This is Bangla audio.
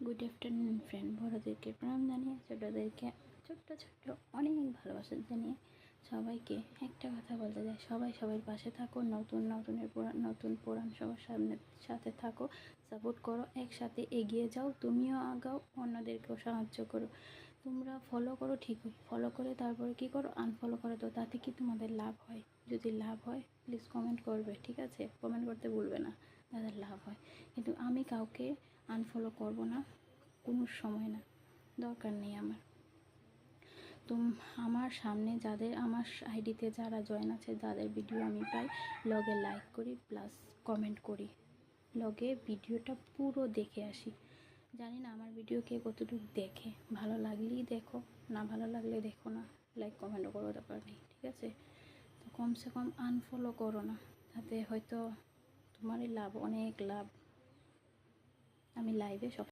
গুড আফটারনুন ফ্রেন্ড, বড়োদেরকে প্রণাম জানিয়ে ছোটোদেরকে ছোট্ট ছোট্ট অনেক ভালোবাসা জানিয়ে সবাইকে একটা কথা বলতে চাই, সবাই সবার পাশে থাকো। নতুন পুরাণ সবার সাথে থাকো, সাপোর্ট করো, একসাথে এগিয়ে যাও। তুমিও আগাও, অন্যদেরকেও সাহায্য করো। তোমরা ফলো করো ঠিকই, ফলো করে তারপরে কী করো, আনফলো করে দাও। তাতে কি তোমাদের লাভ হয়? যদি লাভ হয় প্লিজ কমেন্ট করবে, ঠিক আছে? কমেন্ট করতে ভুলবে না যাদের লাভ হয়। কিন্তু আমি কাউকে আনফলো করব না, কোনো সময় না, দরকার নেই আমার। তো আমার সামনে যাদের, আমার আইডিতে যারা জয়েন আছে, যাদের ভিডিও আমি পাই, লগে লাইক করি প্লাস কমেন্ট করি, লগে ভিডিওটা পুরো দেখে আসি। জানি না আমার ভিডিও কে কতটুকু দেখে, ভালো লাগলেই দেখো, না ভালো লাগলে দেখো না, লাইক কমেন্টও করো, দরকার নেই, ঠিক আছে? তো কমসে কম আনফলো করো না, তাতে হয়তো তোমারই লাভ, অনেক লাভ। আমি লাইভে সব